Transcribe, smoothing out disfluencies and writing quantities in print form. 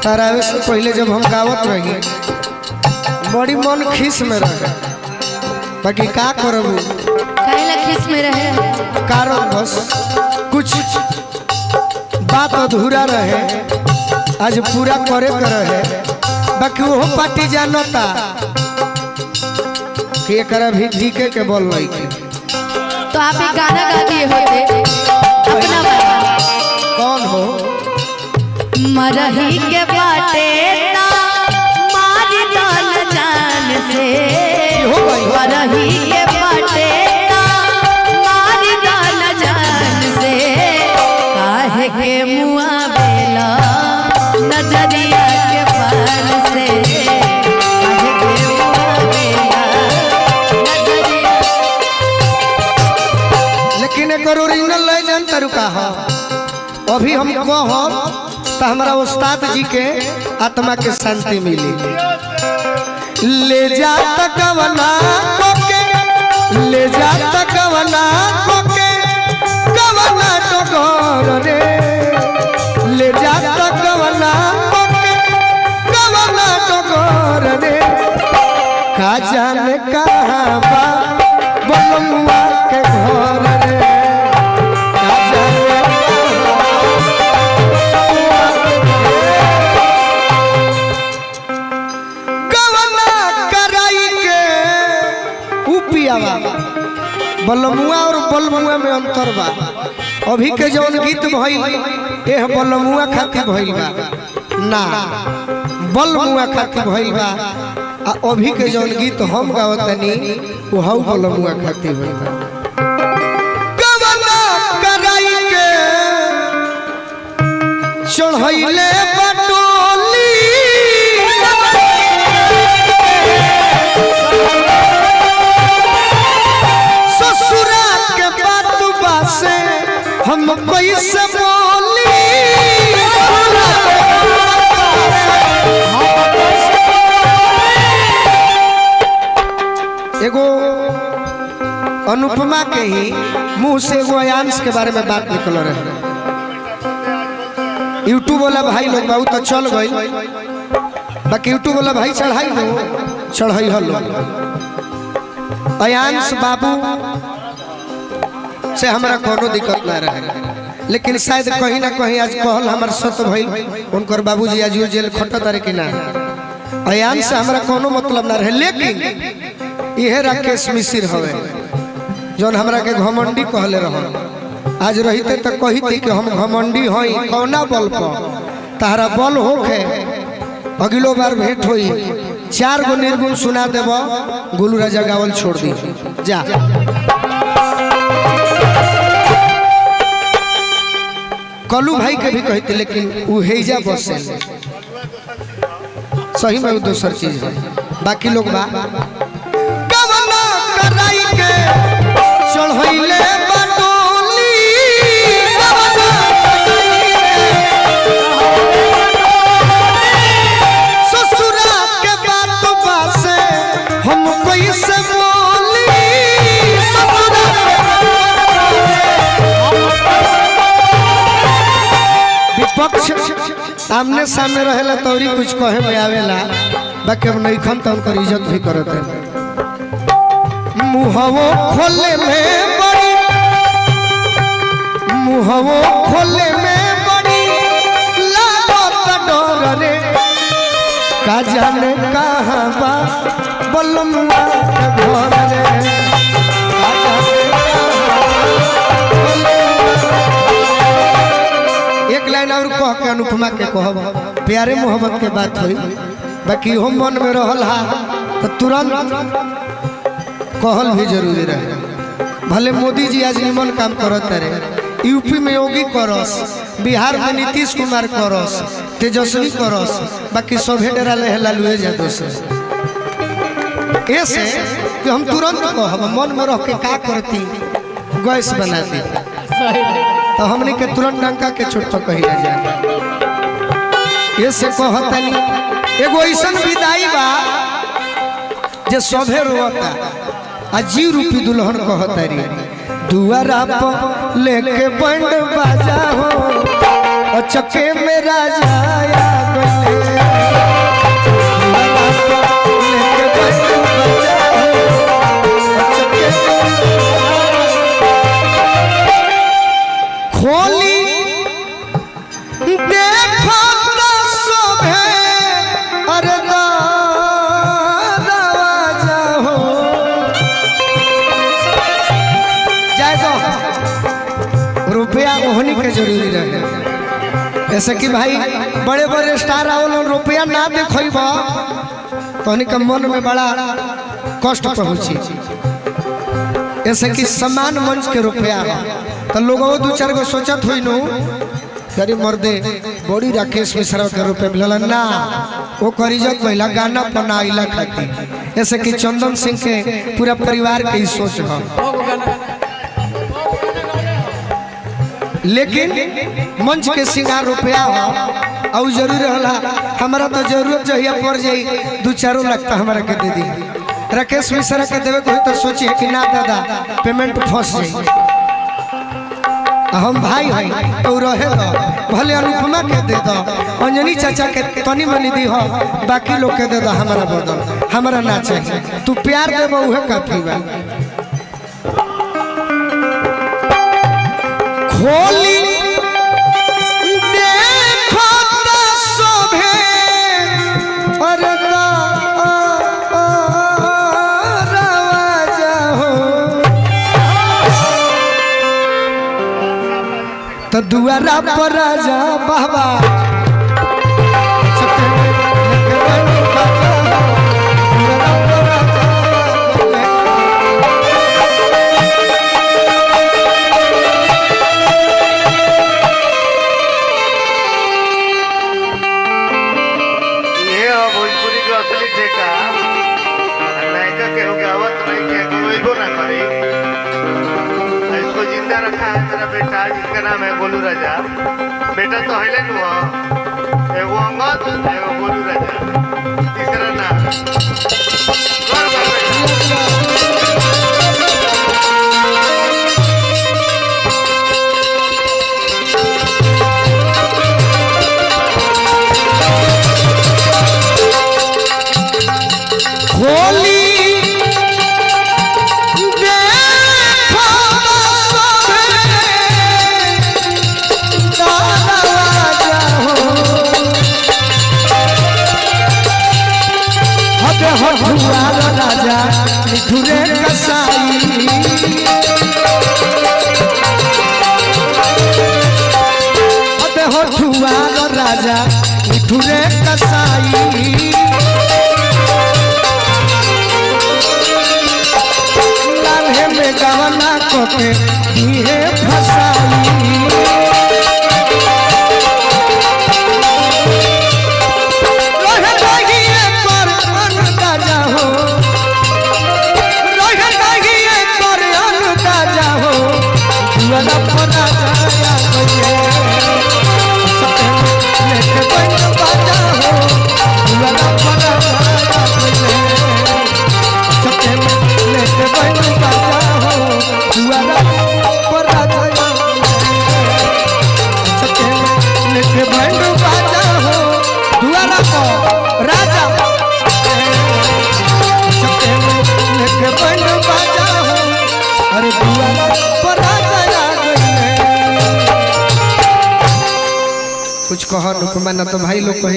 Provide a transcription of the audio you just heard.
तारावे से पहले जब हम गावत रही बड़ी मन खीस में रहे, बाकी का करबू काहेला खीस में रहे कारण बस कुछ बात अधूरा रहे, आज पूरा करे के रहे। बाकी वो पार्टी जानता कि एकरा भी डीके के बोल रही थी। तो आप एक गाना गा दिए होते अपना वाला। कौन हो? मरही के बाटे ना मारी दान जान से, हो भाई हो। मरही के बाटे ना मारी दान जान से, काहे के मुआ बेला नजरिया के पार से, काहे के मुआ बेला नजरिया। लेकिन एक ओरिजिनल ले जान तरुका है। अभी हम कहो तो हमारा उस्ताद जी के आत्मा के शांति मिली। ले जा तकवना कोके, ले जा तकवना कोके, कवना टोकर रे, ले जा तकवना कोके, कवना टोकर रे, का जाने कहाँ बा बलमुआ के घर रे, का जाने बलमुआ और बलमुआ में अंतर बा। अभी के जौन गीत भइल एह बलमुआ खातिर भइल बा ना, बलमुआ खातिर भइल बा। आ अभी के जौन गीत हम गावतनी वो हौ बलमुआ खातिर भइल बा। कवना कराई के चढ़ैले बटोली, हम कैसे बोली, एगो अनुपमा के ही मुंह से एगो अयांश के बारे में बात निकल रहे। यूट्यूब वाला भाई लोग बहुत तो चल गई, बाकी यूट्यूब वाला भाई चढ़ाई लो चढ़ाई हलो। अयांश बाबू से हमारा कोनो दिक्कत ना रहे, लेकिन शायद कहीं ना कहीं आज कहल हमार सत भाई उनकर बाबूजी आज जेल खटत रहे कि ना, अयान से हमारा कोनो मतलब ना रहे। लेकिन यह राकेश मिश्र हवे जौन हमरा के घमंडी कहले रह, आज रहीते तो कही कि हम घमंडी हई कौना बल पर तारा बल होके अगलो बार भेंट होई, 4 गो निर्गुण सुना देव, गुलू राजा गावल छोड़ दी जा। कलू भाई के भी कहते लेकिन वो हेजा बसे सही में दूसर चीज है, बाकी लोग बा कवना कराई के चढ़ैले बटोली, कवना ससुरा के बात बासे हम कैसे बोली, ससुरा विपक्ष आमने सामने रहेला तौरी कुछ कहे में आवेला, बाकी हम नहीं खन तो उनकर इज्जत भी करते हैं। मुहवो खोले में बड़ी, मुहवो खोले में बड़ी लागत डर रे, का जाने कहाँ बा बलमुआ के घर रे, एक लाइन और कह के अनुपमा के कहब प्यारे मोहब्बत के बात हुई, बाकी हम मन में रहल हा तो तुरंत कहल भी जरूरी रहे। भले मोदी जी आज निमन काम करत रहे, यूपी में योगी करस, बिहार में नीतीश कुमार करस, तेजस्वी करस, बाकी सभे डेरा लेहला लुए जादो से ऐसे कि हम तुरंत कहब मन में रह के का करती गैस बना दी तो हमने के तुरंत डंका के छोट पर कही ना जाए। ये से कहतनी एगो ऐसा विदाई बा जे सभे रोता आ जी रूपी दुल्हन कहतरी, दुआरा पर लेके बैंड बाजा हो और चक्के में राजा आ गए, के जरूरी रहे। ऐसे कि भाई बड़े बड़े स्टार आवल रुपया ना देखब कहनी का मन में बड़ा कष्ट पहुंची। ऐसे कि समान मंच के रुपया तो लोग दो चार गो सोचत हुई नु करी मर्दे बड़ी राकेश मिश्रा के रुपये मिलल ना वो करिजत महिला गाना बनाइला खाती। ऐसे कि चंदन सिंह के पूरा परिवार के ही सोच है। लेकिन मंच के सिंगार रुपया हो और जरूर होला हमारा तो जरूरत जहिया पड़ जाई 2-4 लाख तो हमारा के दे दी। राकेश मिश्रा के देवे कोई तो सोचिए कि ना दादा पेमेंट फंस जाई। हम भाई हैं तो रहे दो भले अनुपमा के दे दो अंजनी चाचा के तनी मनी दी हो बाकी लोग के दे दो हमारा बदल हमारा ना चाहिए। तू प्यार देबो उहे काफी बा। खोली देखो तो शोभे अरे तो दुआरा पर राजा बाबा जिसका नाम है गोलू राजा। बेटा तो है एगो अंगद एगो गोलू राजा तीसरा नाम होली राजा मिठुरे कसाई राजा मिठुरे कसाई लाहे में गवना कोके दिए फसाई। कुछ कहो नुकमा ना तो भाई लोग कहे